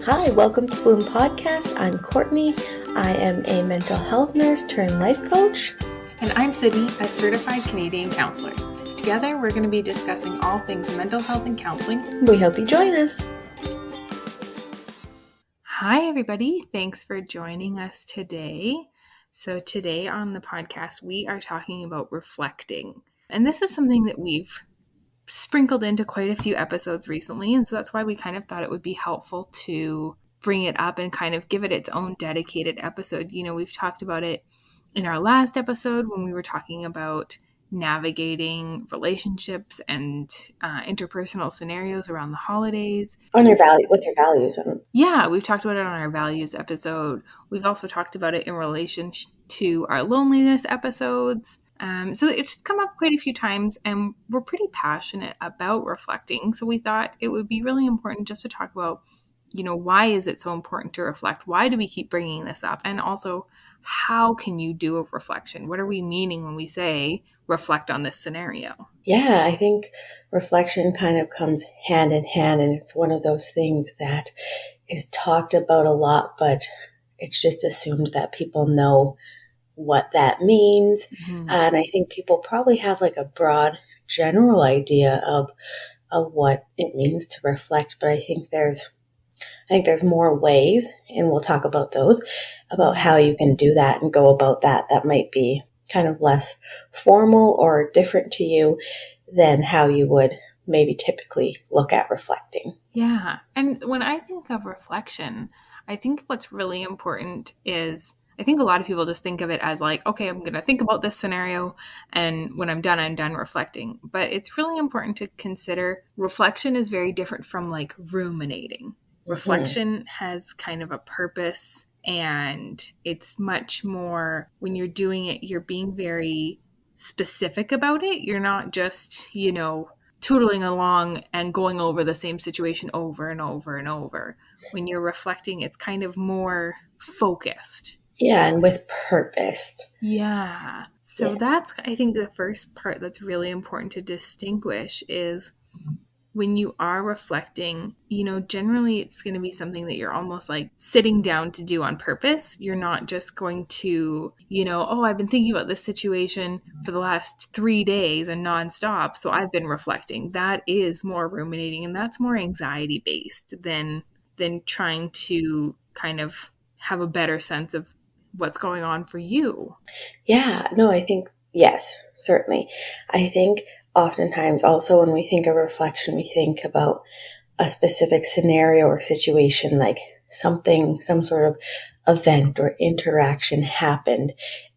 Hi, welcome to Bloom Podcast. I'm Courtney. I am a mental health nurse turned life coach. And I'm Sydney, a certified Canadian counselor. Together, we're going to be discussing all things mental health and counseling. We hope you join us. Hi, everybody. Thanks for joining us today. So today on the podcast, we are talking about reflecting. And this is something that we've sprinkled into quite a few episodes recently. And so that's why we kind of thought it would be helpful to bring it up and kind of give it its own dedicated episode. You know, we've talked about it in our last episode when we were talking about navigating relationships and interpersonal scenarios around the holidays. With your values. Yeah, we've talked about it on our values episode. We've also talked about it in relation to our loneliness episodes. So it's come up quite a few times, and we're pretty passionate about reflecting. So we thought it would be really important just to talk about, you know, why is it so important to reflect? Why do we keep bringing this up? And also, how can you do a reflection? What are we meaning when we say reflect on this scenario? Yeah, I think reflection kind of comes hand in hand, and it's one of those things that is talked about a lot, but it's just assumed that people know what that means. Mm-hmm. And I think people probably have like a broad general idea of what it means to reflect, but I think there's more ways, and we'll talk about those, about how you can do that and go about that might be kind of less formal or different to you than how you would maybe typically look at reflecting. Yeah. And when I think of reflection, I think what's really important is, I think a lot of people just think of it as like, okay, I'm going to think about this scenario, and when I'm done reflecting. But it's really important to consider reflection is very different from like ruminating. Reflection has kind of a purpose, and it's much more, when you're doing it, you're being very specific about it. You're not just, you know, tootling along and going over the same situation over and over and over. When you're reflecting, it's kind of more focused. Yeah, and with purpose. Yeah. So that's, I think, the first part that's really important to distinguish is when you are reflecting, you know, generally it's going to be something that you're almost like sitting down to do on purpose. You're not just going to, you know, oh, I've been thinking about this situation for the last 3 days and nonstop, so I've been reflecting. That is more ruminating, and that's more anxiety based than trying to kind of have a better sense of what's going on for you. Yeah, no, I think, yes, certainly. I think oftentimes also when we think of reflection, we think about a specific scenario or situation, like some sort of event or interaction happened,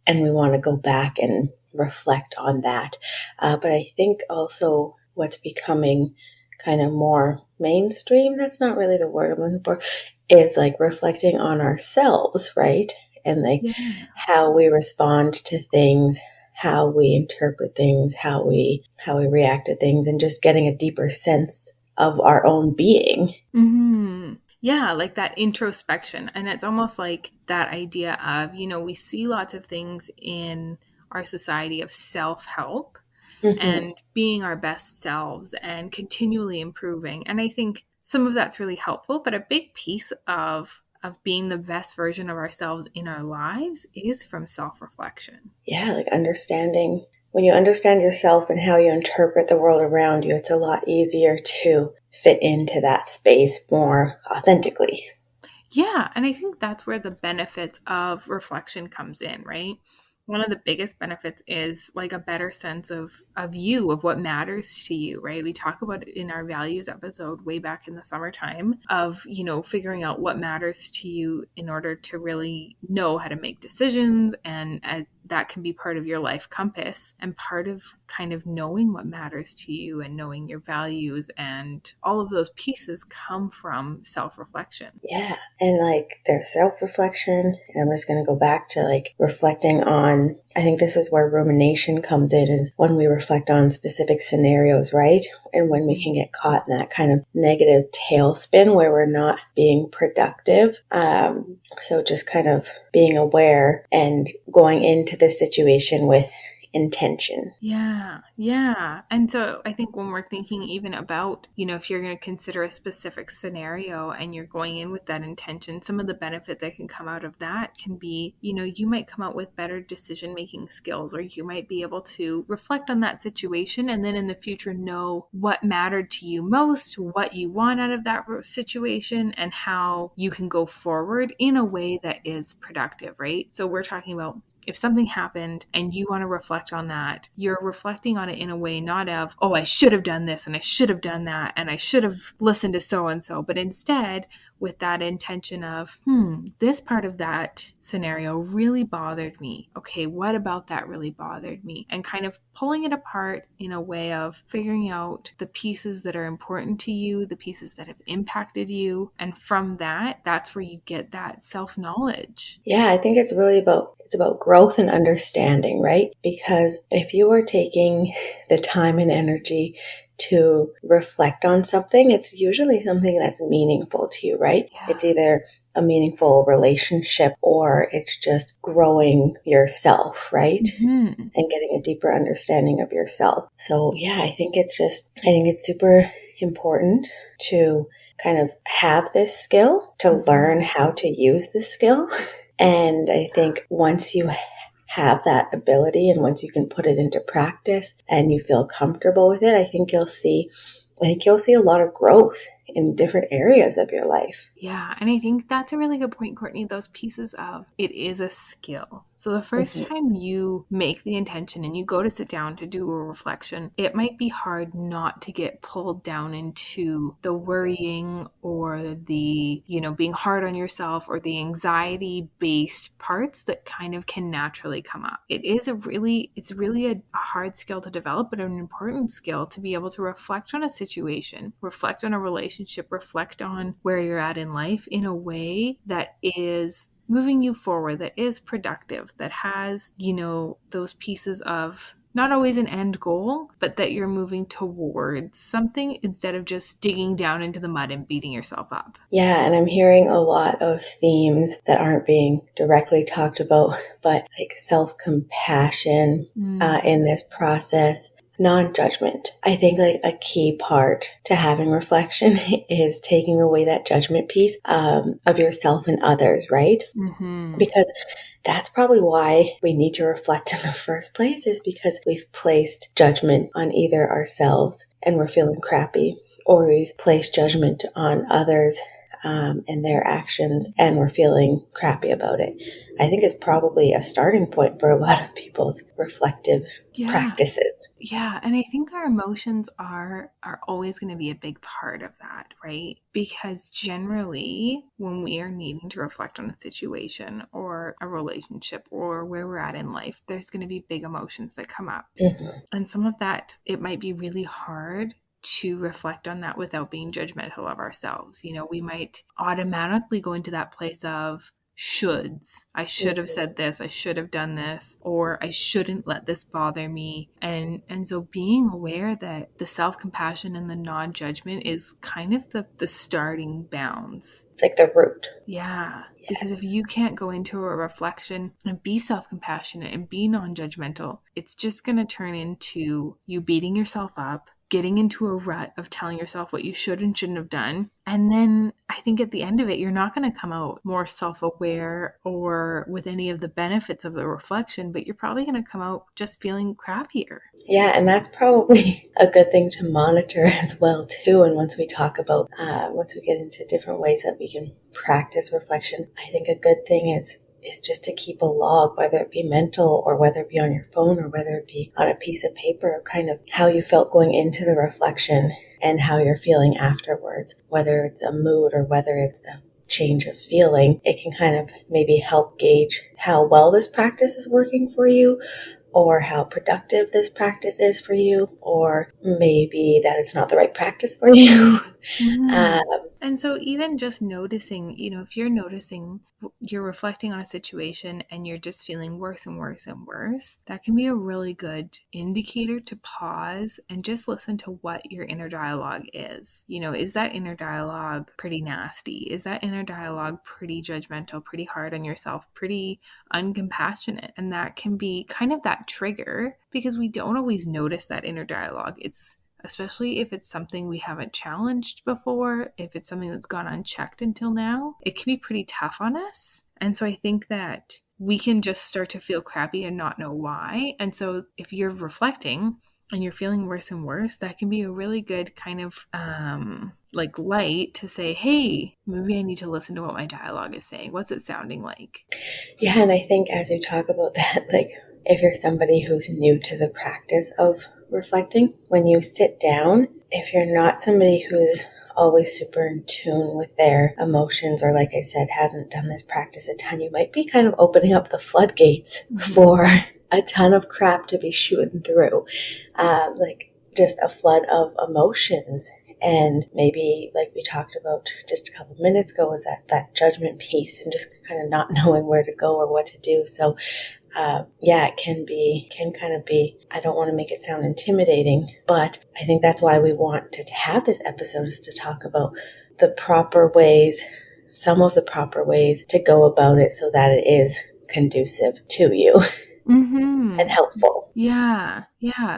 and we want to go back and reflect on that. But I think also what's becoming kind of more mainstream, that's not really the word I'm looking for, is like reflecting on ourselves, right? And like how we respond to things, how we interpret things, how we react to things, and just getting a deeper sense of our own being. Mm-hmm. Yeah, like that introspection. And it's almost like that idea of, you know, we see lots of things in our society of self-help and being our best selves and continually improving. And I think some of that's really helpful, but a big piece of being the best version of ourselves in our lives is from self-reflection. Yeah, like understanding. When you understand yourself and how you interpret the world around you, it's a lot easier to fit into that space more authentically. Yeah, and I think that's where the benefits of reflection comes in, right? One of the biggest benefits is like a better sense of you, of what matters to you, right? We talk about it in our values episode way back in the summertime of, you know, figuring out what matters to you in order to really know how to make decisions. And that can be part of your life compass and part of kind of knowing what matters to you and knowing your values. And all of those pieces come from self-reflection. Yeah. And like there's self-reflection. And I'm just going to go back to like reflecting on, I think this is where rumination comes in, is when we reflect on specific scenarios, right? And when we can get caught in that kind of negative tailspin where we're not being productive. So just kind of being aware and going into this situation with intention. Yeah. Yeah. And so I think when we're thinking even about, if you're going to consider a specific scenario and you're going in with that intention, some of the benefit that can come out of that can be, you might come out with better decision-making skills, or you might be able to reflect on that situation and then in the future know what mattered to you most, what you want out of that situation, and how you can go forward in a way that is productive, right? So we're talking about if something happened and you want to reflect on that, you're reflecting on it in a way not of, oh, I should have done this and I should have done that and I should have listened to so-and-so, but instead with that intention of, this part of that scenario really bothered me. Okay, what about that really bothered me? And kind of pulling it apart in a way of figuring out the pieces that are important to you, the pieces that have impacted you. And from that, that's where you get that self-knowledge. Yeah, I think it's about growth and understanding, right? Because if you are taking the time and energy to reflect on something, it's usually something that's meaningful to you, right? Yeah. It's either a meaningful relationship or it's just growing yourself, right? Mm-hmm. And getting a deeper understanding of yourself. So yeah, I think it's super important to kind of have this skill, to learn how to use this skill. And I think once you have that ability and once you can put it into practice and you feel comfortable with it, I think you'll see a lot of growth in different areas of your life. Yeah, and I think that's a really good point, Courtney. Those pieces of it is a skill. So the first time you make the intention and you go to sit down to do a reflection, it might be hard not to get pulled down into the worrying or the, being hard on yourself or the anxiety-based parts that kind of can naturally come up. It's really a hard skill to develop, but an important skill to be able to reflect on a situation, reflect on a relationship, reflect on where you're at in life in a way that is moving you forward, that is productive, that has, those pieces of not always an end goal, but that you're moving towards something instead of just digging down into the mud and beating yourself up. Yeah, and I'm hearing a lot of themes that aren't being directly talked about, but like self-compassion in this process. Non-judgment. I think like a key part to having reflection is taking away that judgment piece of yourself and others, right? Mm-hmm. Because that's probably why we need to reflect in the first place, is because we've placed judgment on either ourselves and we're feeling crappy, or we've placed judgment on others and their actions and we're feeling crappy about it. I think it's probably a starting point for a lot of people's reflective practices. Yeah, and I think our emotions are always going to be a big part of that, right? Because generally, when we are needing to reflect on a situation or a relationship or where we're at in life, there's going to be big emotions that come up. Mm-hmm. And some of that, it might be really hard to reflect on that without being judgmental of ourselves. We might automatically go into that place of shoulds. I should have said this, I should have done this, or I shouldn't let this bother me. And so being aware that the self-compassion and the non-judgment is kind of the starting bounds. It's like the root. Yeah. Yes. Because if you can't go into a reflection and be self-compassionate and be non-judgmental, it's just going to turn into you beating yourself up, getting into a rut of telling yourself what you should and shouldn't have done. And then I think at the end of it, you're not going to come out more self-aware or with any of the benefits of the reflection, but you're probably going to come out just feeling crappier. Yeah, and that's probably a good thing to monitor as well, too. And once we get into different ways that we can practice reflection, I think a good thing is just to keep a log, whether it be mental or whether it be on your phone or whether it be on a piece of paper, of kind of how you felt going into the reflection and how you're feeling afterwards, whether it's a mood or whether it's a change of feeling. It can kind of maybe help gauge how well this practice is working for you, or how productive this practice is for you, or maybe that it's not the right practice for you. And so even just noticing, if you're noticing you're reflecting on a situation and you're just feeling worse and worse and worse, that can be a really good indicator to pause and just listen to what your inner dialogue is. Is that inner dialogue pretty nasty? Is that inner dialogue pretty judgmental, pretty hard on yourself, pretty uncompassionate? And that can be kind of that trigger, because we don't always notice that inner dialogue. It's especially if it's something we haven't challenged before, if it's something that's gone unchecked until now, it can be pretty tough on us. And so I think that we can just start to feel crappy and not know why. And so if you're reflecting and you're feeling worse and worse, that can be a really good kind of like light to say, hey, maybe I need to listen to what my dialogue is saying. What's it sounding like? Yeah, and I think as you talk about that, like if you're somebody who's new to the practice of reflecting, when you sit down, if you're not somebody who's always super in tune with their emotions, or like I said, hasn't done this practice a ton, you might be kind of opening up the floodgates for a ton of crap to be shooting through. Like just a flood of emotions. And maybe, like we talked about just a couple minutes ago, was that judgment piece and just kind of not knowing where to go or what to do. So it can kind of be, I don't want to make it sound intimidating, but I think that's why we want to have this episode, is to talk about the proper ways, some of the proper ways to go about it so that it is conducive to you and helpful. Yeah.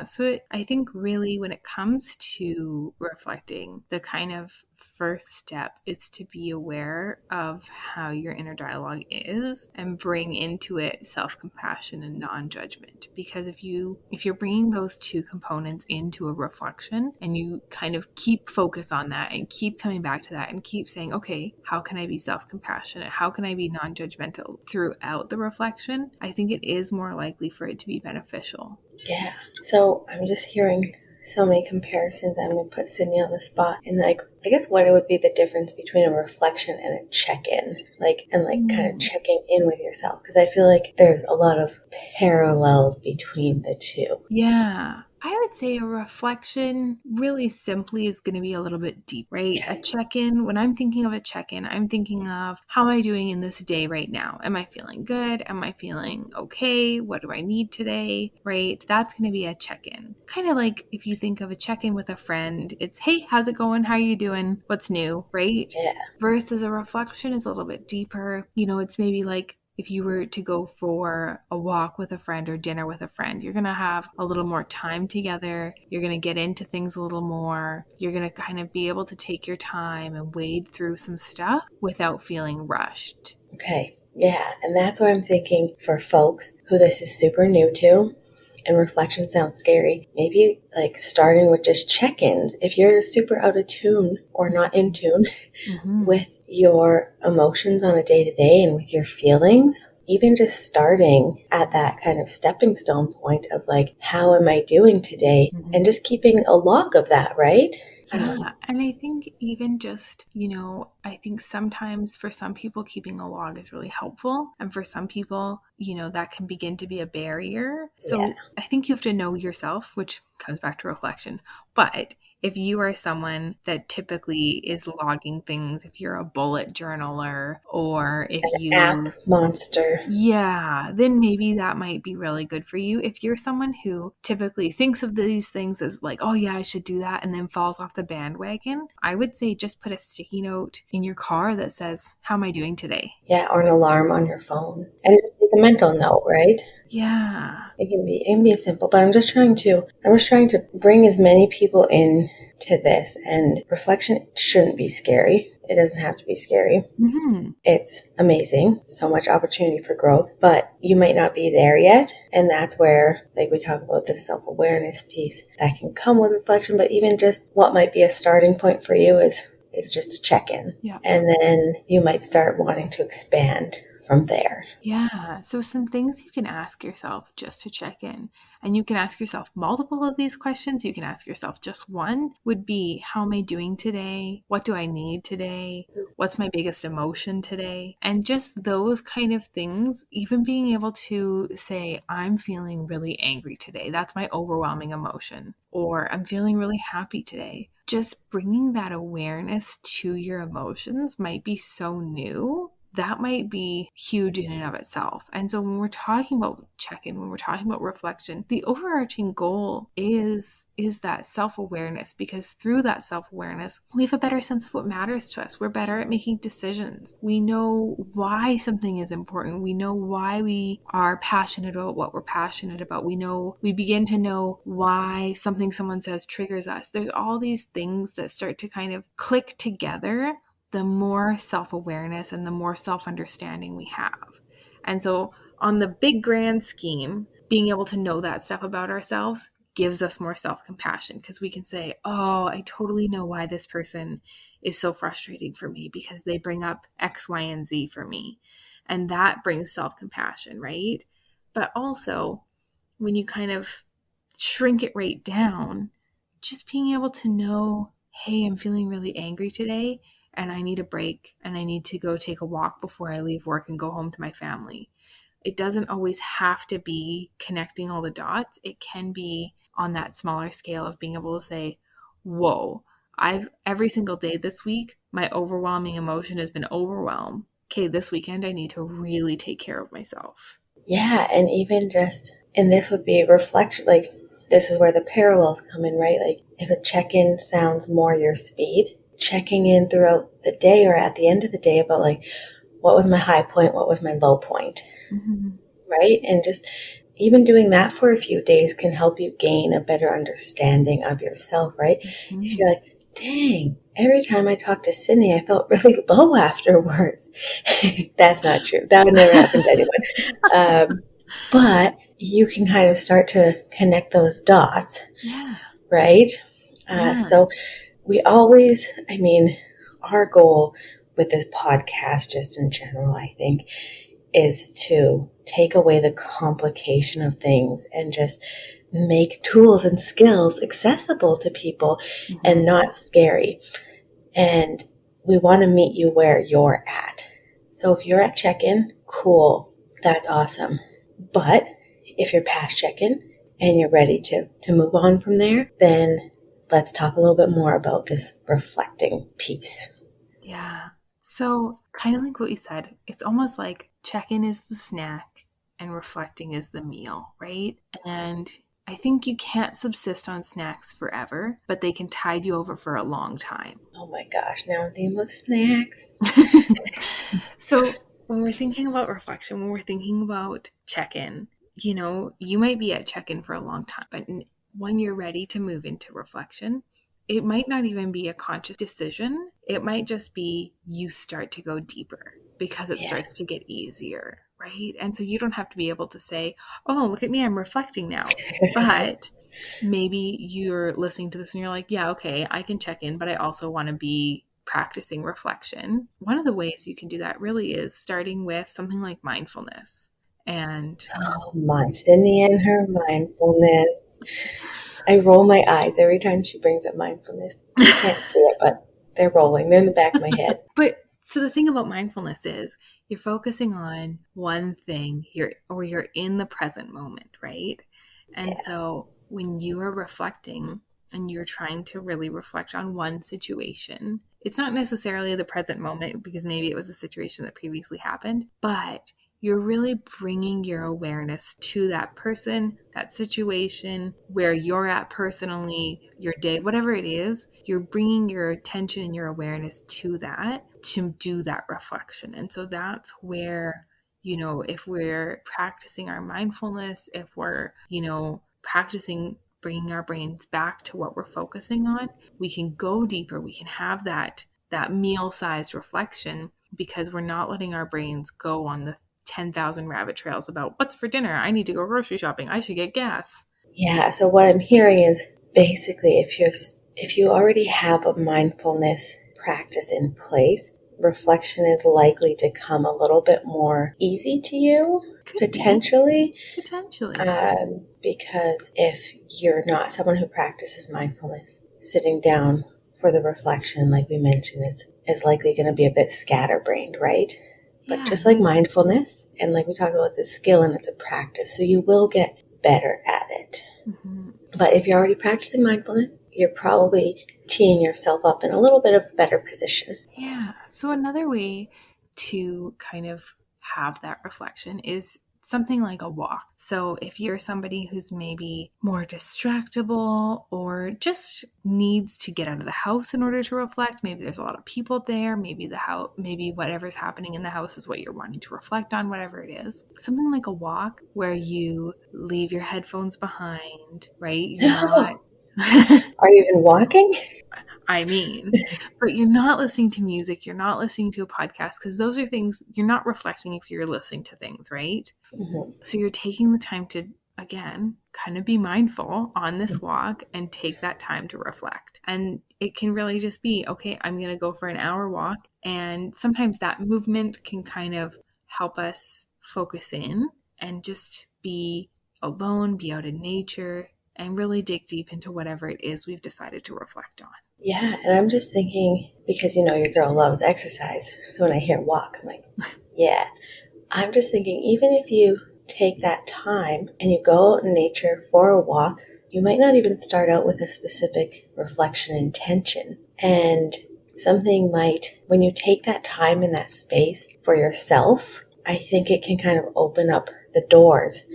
So I think really when it comes to reflecting, the kind of first step is to be aware of how your inner dialogue is and bring into it self-compassion and non-judgment. Because if you're bringing those two components into a reflection and you kind of keep focus on that and keep coming back to that and keep saying, okay, how can I be self-compassionate? How can I be non-judgmental throughout the reflection? I think it is more likely for it to be beneficial. Yeah. So I'm just hearing so many comparisons. I'm going to put Sydney on the spot. And like, I guess what it would be the difference between a reflection and a check-in, kind of checking in with yourself. Because I feel like there's a lot of parallels between the two. Yeah. I would say a reflection really simply is going to be a little bit deep, right? A check-in, when I'm thinking of a check-in, I'm thinking of how am I doing in this day right now? Am I feeling good? Am I feeling okay? What do I need today? Right? That's going to be a check-in. Kind of like if you think of a check-in with a friend, it's, hey, how's it going? How are you doing? What's new? Right? Yeah. Versus a reflection is a little bit deeper. It's maybe like, if you were to go for a walk with a friend or dinner with a friend, you're going to have a little more time together. You're going to get into things a little more. You're going to kind of be able to take your time and wade through some stuff without feeling rushed. Okay. Yeah. And that's what I'm thinking for folks who this is super new to. And reflection sounds scary. Maybe like starting with just check-ins. If you're super out of tune or not in tune with your emotions on a day-to-day and with your feelings, even just starting at that kind of stepping stone point of like, how am I doing today? And just keeping a log of that, right? Yeah. And I think even just, I think sometimes for some people, keeping a log is really helpful. And for some people, that can begin to be a barrier. So I think you have to know yourself, which comes back to reflection. But if you are someone that typically is logging things, if you're a bullet journaler or if you app monster, then maybe that might be really good for you. If you're someone who typically thinks of these things as like, oh yeah, I should do that, and then falls off the bandwagon, I would say just put a sticky note in your car that says, how am I doing today? Yeah, or an alarm on your phone, and just make a mental note, right? Yeah. It can be simple, but I'm just trying to bring as many people in to this, and reflection shouldn't be scary. It doesn't have to be scary. It's amazing. So much opportunity for growth, but you might not be there yet. And that's where, like we talk about, this self-awareness piece that can come with reflection, but even just what might be a starting point for you is just a check-in. Yeah. And then you might start wanting to expand from there. Yeah. So some things you can ask yourself just to check in. And you can ask yourself multiple of these questions. You can ask yourself just one would be, how am I doing today? What do I need today? What's my biggest emotion today? And just those kind of things, even being able to say, I'm feeling really angry today. That's my overwhelming emotion. Or I'm feeling really happy today. Just bringing that awareness to your emotions might be so new that might be huge in and of itself. And so when we're talking about check-in, when we're talking about reflection, the overarching goal is that self-awareness, because through that self-awareness, we have a better sense of what matters to us. We're better at making decisions. We know why something is important. We know why we are passionate about what we're passionate about. We begin to know why something someone says triggers us. There's all these things that start to kind of click together the more self-awareness and the more self-understanding we have. And so on the big grand scheme, being able to know that stuff about ourselves gives us more self-compassion, because we can say, oh, I totally know why this person is so frustrating for me, because they bring up X, Y, and Z for me. And that brings self-compassion, right? But also, when you kind of shrink it right down, just being able to know, hey, I'm feeling really angry today, and I need a break, and I need to go take a walk before I leave work and go home to my family. It doesn't always have to be connecting all the dots. It can be on that smaller scale of being able to say, whoa, every single day this week, my overwhelming emotion has been overwhelmed. Okay, this weekend I need to really take care of myself. Yeah, and even just, and this would be reflection, like this is where the parallels come in, right? Like if a check-in sounds more your speed, checking in throughout the day or at the end of the day about like, what was my high point? What was my low point? Mm-hmm. Right? And just even doing that for a few days can help you gain a better understanding of yourself, right? Mm-hmm. If you're like, dang, every time I talked to Sydney, I felt really low afterwards. That's not true. That would never happen to anyone. But you can kind of start to connect those dots, Yeah. right? Yeah. So we always, I mean, our goal with this podcast, just in general, I think, is to take away the complication of things and just make tools and skills accessible to people Mm-hmm. and not scary. And we want to meet you where you're at. So if you're at check-in, cool, that's awesome. But if you're past check-in and you're ready to move on from there, then let's talk a little bit more about this reflecting piece. Yeah. So, kind of like what you said, it's almost like check-in is the snack and reflecting is the meal, right? And I think you can't subsist on snacks forever, but they can tide you over for a long time. Oh my gosh, now I'm thinking about snacks. So, when we're thinking about reflection, when we're thinking about check-in, you might be at check-in for a long time, but when you're ready to move into reflection, it might not even be a conscious decision. It might just be you start to go deeper because it starts to get easier, right? And so you don't have to be able to say, oh, look at me, I'm reflecting now. But maybe you're listening to this and you're like, yeah, okay, I can check in, but I also want to be practicing reflection. One of the ways you can do that really is starting with something like mindfulness. And Oh my, Sydney and her mindfulness. I roll my eyes every time she brings up mindfulness. You can't see it, but they're rolling. They're in the back of my head. But so the thing about mindfulness is you're focusing on one thing, you're in the present moment, right? And so when you are reflecting and you're trying to really reflect on one situation, it's not necessarily the present moment because maybe it was a situation that previously happened, but you're really bringing your awareness to that person, that situation, where you're at personally, your day, whatever it is, you're bringing your attention and your awareness to that to do that reflection. And so that's where, if we're practicing our mindfulness, if we're, practicing bringing our brains back to what we're focusing on, we can go deeper. We can have that meal-sized reflection because we're not letting our brains go on the 10,000 rabbit trails about what's for dinner. I need to go grocery shopping. I should get gas. Yeah, so what I'm hearing is basically if you already have a mindfulness practice in place, reflection is likely to come a little bit more easy to you, potentially. Because if you're not someone who practices mindfulness, sitting down for the reflection, like we mentioned, is likely going to be a bit scatterbrained, right? But just like mindfulness, and like we talked about, it's a skill and it's a practice, so you will get better at it. Mm-hmm. But if you're already practicing mindfulness, you're probably teeing yourself up in a little bit of a better position. Yeah. So another way to kind of have that reflection is something like a walk. So if you're somebody who's maybe more distractible or just needs to get out of the house in order to reflect, maybe there's a lot of people there, maybe maybe whatever's happening in the house is what you're wanting to reflect on, whatever it is. Something like a walk where you leave your headphones behind, right? You're not Are you even walking? but you're not listening to music, you're not listening to a podcast, because those are things you're not reflecting if you're listening to things, right? Mm-hmm. So you're taking the time to, again, kind of be mindful on this walk and take that time to reflect. And it can really just be, okay, I'm going to go for an hour walk. And sometimes that movement can kind of help us focus in and just be alone, be out in nature, and really dig deep into whatever it is we've decided to reflect on. Yeah, and I'm just thinking, because your girl loves exercise, so when I hear walk, I'm like, yeah. I'm just thinking, even if you take that time and you go out in nature for a walk, you might not even start out with a specific reflection intention. And something when you take that time in that space for yourself, I think it can kind of open up the doors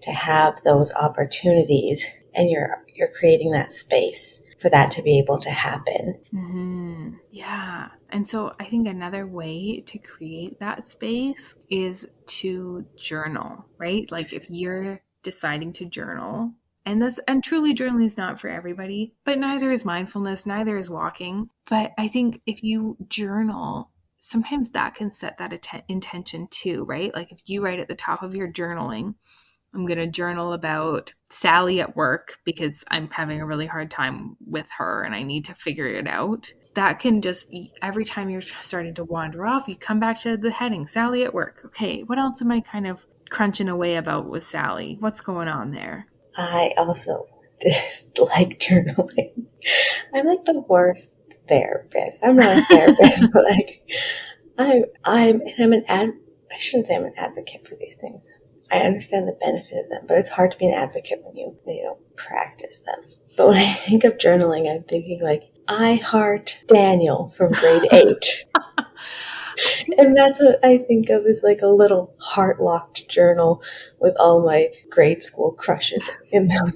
to have those opportunities, and you're creating that space for that to be able to happen. Mm-hmm. Yeah. And so I think another way to create that space is to journal, right? Like if you're deciding to journal, and truly journaling is not for everybody, but neither is mindfulness, neither is walking. But I think if you journal, sometimes that can set that intention too, right? Like if you write at the top of your journaling, I'm going to journal about Sally at work because I'm having a really hard time with her and I need to figure it out. That can just, every time you're starting to wander off, you come back to the heading, Sally at work. Okay, what else am I kind of crunching away about with Sally? What's going on there? I also dislike journaling. I'm like the worst therapist. I'm not a therapist, but I shouldn't say I'm an advocate for these things. I understand the benefit of them, but it's hard to be an advocate when you don't practice them. But when I think of journaling, I'm thinking like, I heart Daniel from grade 8. And that's what I think of as like a little heart-locked journal with all my grade school crushes in them.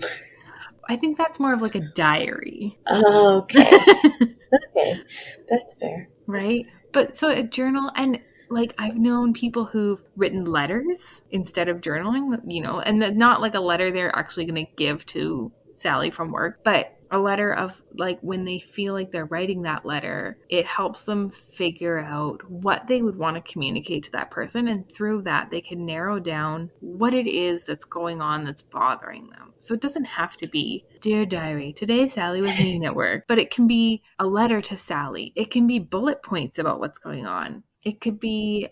I think that's more of like a diary. Okay. Okay. That's fair. Right? But so a journal, and like I've known people who've written letters instead of journaling, and not like a letter they're actually going to give to Sally from work, but a letter of like when they feel like they're writing that letter, it helps them figure out what they would want to communicate to that person. And through that, they can narrow down what it is that's going on that's bothering them. So it doesn't have to be, Dear Diary, today Sally was mean at work, but it can be a letter to Sally. It can be bullet points about what's going on. It could be,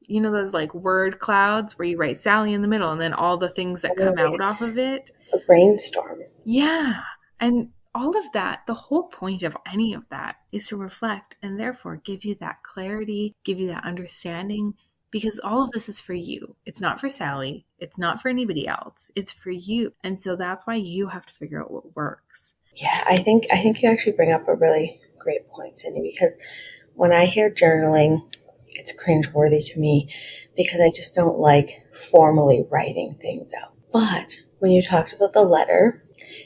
those like word clouds where you write Sally in the middle and then all the things that come out off of it. A brainstorm. Yeah. And all of that, the whole point of any of that is to reflect and therefore give you that clarity, give you that understanding, because all of this is for you. It's not for Sally. It's not for anybody else. It's for you. And so that's why you have to figure out what works. Yeah, I think you actually bring up a really great point, Sydney, because when I hear journaling, it's cringeworthy to me because I just don't like formally writing things out. But when you talked about the letter,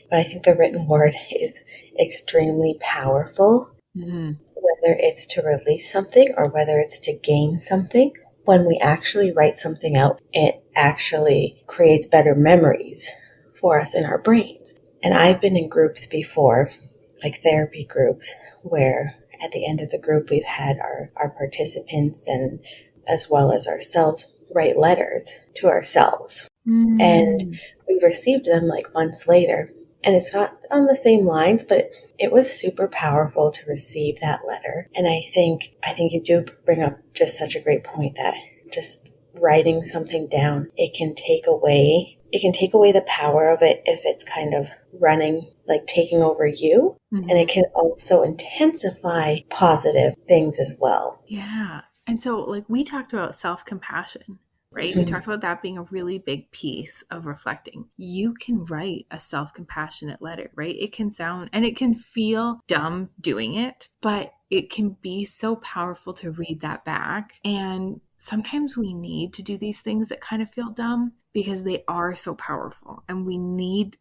but I think the written word is extremely powerful, whether it's to release something or whether it's to gain something. When we actually write something out, it actually creates better memories for us in our brains. And I've been in groups before, like therapy groups, where at the end of the group, we've had our participants and as well as ourselves write letters to ourselves. And we've received them like months later. And it's not on the same lines, but it was super powerful to receive that letter. And I think you do bring up just such a great point that just writing something down, it can take away the power of it if it's kind of running, like taking over you. Mm-hmm. And it can also intensify positive things as well. Yeah. And so like we talked about self-compassion, right? Mm-hmm. We talked about that being a really big piece of reflecting. You can write a self-compassionate letter, right? It can sound and it can feel dumb doing it, but it can be so powerful to read that back. And sometimes we need to do these things that kind of feel dumb because they are so powerful. And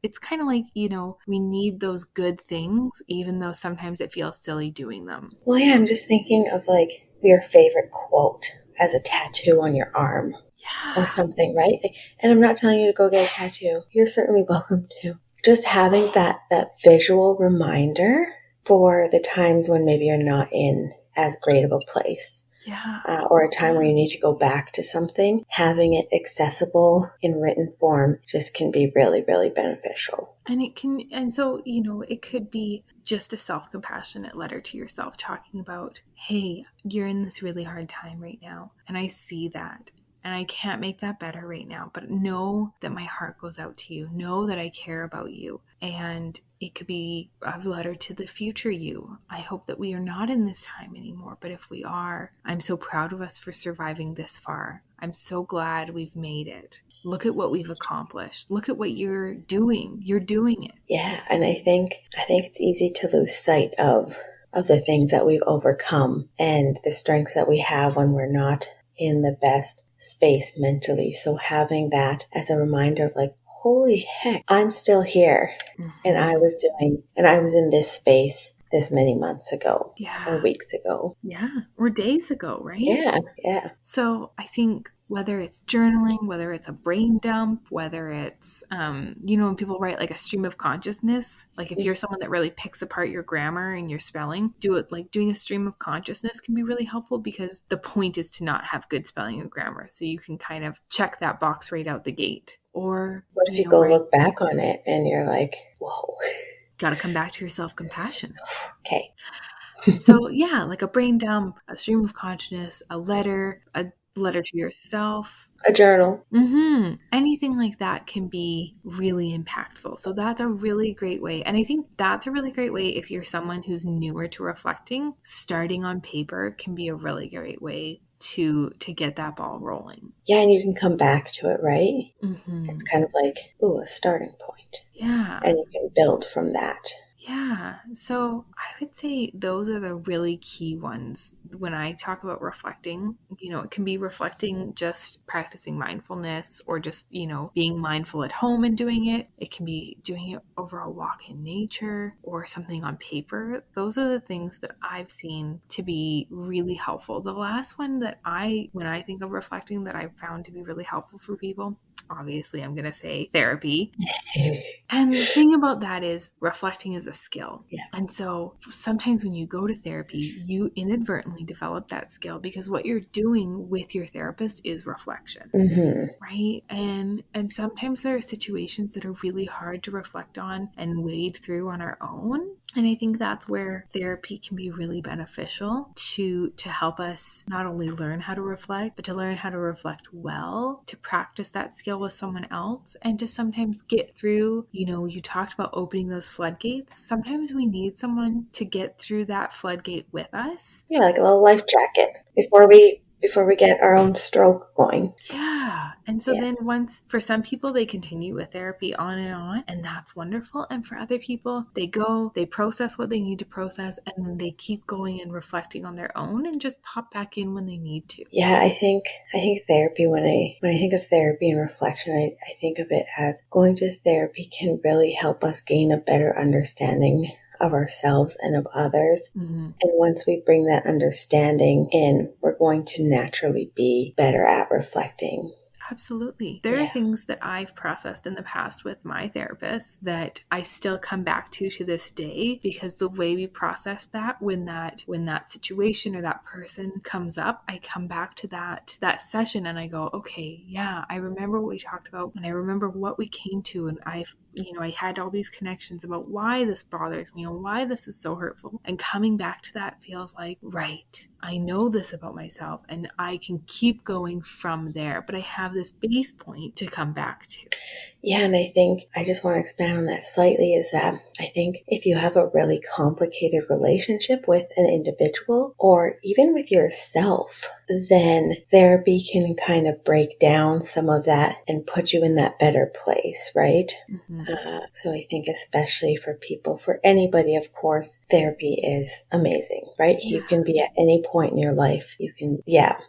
it's kind of like, we need those good things, even though sometimes it feels silly doing them. Well, yeah, I'm just thinking of like your favorite quote as a tattoo on your arm. Yeah. Or something, right? And I'm not telling you to go get a tattoo. You're certainly welcome to. Just having that visual reminder for the times when maybe you're not in as great of a place. Yeah. Or a time where you need to go back to something, having it accessible in written form just can be really, really beneficial. And so, it could be just a self-compassionate letter to yourself talking about, hey, you're in this really hard time right now. And I see that. And I can't make that better right now, but know that my heart goes out to you. Know that I care about you. And it could be a letter to the future you. I hope that we are not in this time anymore, but if we are, I'm so proud of us for surviving this far. I'm so glad we've made it. Look at what we've accomplished. Look at what you're doing. You're doing it. Yeah, and I think it's easy to lose sight of the things that we've overcome and the strengths that we have when we're not in the best space mentally. So having that as a reminder of like, holy heck, I'm still here. Mm-hmm. And I was in this space this many months ago. Yeah. Or weeks ago. Yeah. Or days ago, right? Yeah. So I think whether it's journaling, whether it's a brain dump, whether it's, when people write like a stream of consciousness, like if you're someone that really picks apart your grammar and your spelling, doing a stream of consciousness can be really helpful because the point is to not have good spelling and grammar. So you can kind of check that box right out the gate. Or what if you go look back on it and you're like, whoa. Got to come back to your self-compassion. Okay. So yeah, like a brain dump, a stream of consciousness, a letter to yourself, a journal. Mm-hmm. Anything like that can be really impactful. So that's a really great way. And I think that's a really great way if you're someone who's newer to reflecting. Starting on paper can be a really great way to get that ball rolling. Yeah, and you can come back to it, right? Mm-hmm. It's kind of like, a starting point. Yeah. And you can build from that. Yeah. So I would say those are the really key ones. When I talk about reflecting, it can be reflecting just practicing mindfulness or just, being mindful at home and doing it. It can be doing it over a walk in nature or something on paper. Those are the things that I've seen to be really helpful. The last one that when I think of reflecting that I've found to be really helpful for people, obviously I'm going to say therapy. And the thing about that is reflecting is a skill. Yeah. And so sometimes when you go to therapy, you inadvertently develop that skill because what you're doing with your therapist is reflection. Mm-hmm. Right? And sometimes there are situations that are really hard to reflect on and wade through on our own. And I think that's where therapy can be really beneficial to help us not only learn how to reflect, but to learn how to reflect well, to practice that skill with someone else, and to sometimes get through, you talked about opening those floodgates. Sometimes we need someone to get through that floodgate with us. Yeah, like a little life jacket before we get our own stroke going. Yeah. And so then for some people, they continue with therapy on, and that's wonderful. And for other people, they go, they process what they need to process, and then they keep going and reflecting on their own and just pop back in when they need to. Yeah, I think therapy, when I think of therapy and reflection, I think of it as going to therapy can really help us gain a better understanding of ourselves and of others. Mm-hmm. And once we bring that understanding in, we're going to naturally be better at reflecting. Absolutely. There are things that I've processed in the past with my therapist that I still come back to this day, because the way we process that, when that situation or that person comes up, I come back to that session and I go, okay, yeah, I remember what we talked about and I remember what we came to, and I had all these connections about why this bothers me and why this is so hurtful. And coming back to that feels like, right, I know this about myself and I can keep going from there, but I have this base point to come back to. Yeah, and I think I just want to expand on that slightly, is that I think if you have a really complicated relationship with an individual or even with yourself, then therapy can kind of break down some of that and put you in that better place, right? Mm-hmm. So I think especially for people, for anybody, of course, therapy is amazing, right? Yeah. You can be at any point in your life. You can,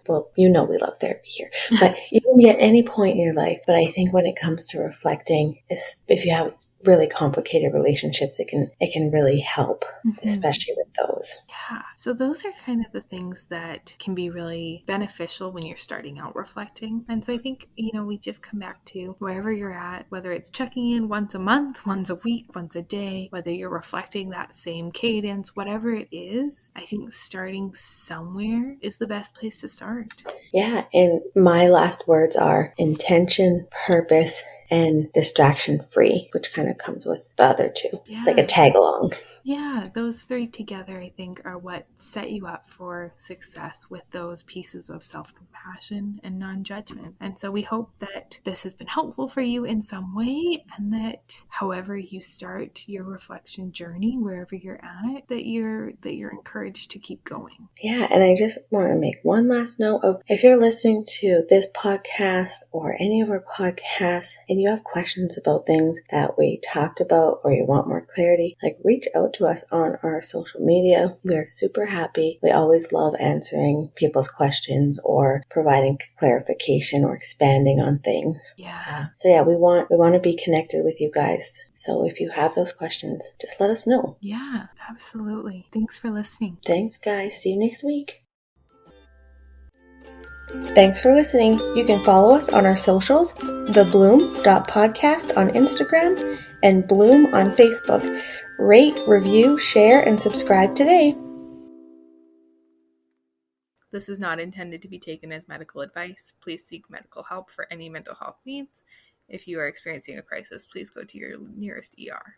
well, we love therapy here, but you can be at any point in your life. But I think when it comes to reflecting, if you have really complicated relationships, it can really help, especially with those. Yeah. So those are kind of the things that can be really beneficial when you're starting out reflecting. And so I think, we just come back to wherever you're at, whether it's checking in once a month, once a week, once a day, whether you're reflecting that same cadence, whatever it is, I think starting somewhere is the best place to start. Yeah. And my last words are intention, purpose, and distraction free, which kind of comes with the other two. Yeah. It's like a tag along. Yeah, those three together, I think, are what set you up for success with those pieces of self-compassion and non-judgment. And so we hope that this has been helpful for you in some way, and that however you start your reflection journey, wherever you're at, that you're encouraged to keep going. Yeah, and I just want to make one last note of, if you're listening to this podcast or any of our podcasts and you have questions about things that we talked about, or you want more clarity, reach out to us on our social media. We are super happy. We always love answering people's questions or providing clarification or expanding on things. Yeah. We want to be connected with you guys. So if you have those questions, just let us know. Yeah, absolutely. Thanks for listening. Thanks, guys. See you next week. Thanks for listening. You can follow us on our socials, thebloom.podcast on Instagram and Bloom on Facebook. Rate, review, share, and subscribe today. This is not intended to be taken as medical advice. Please seek medical help for any mental health needs. If you are experiencing a crisis, please go to your nearest ER.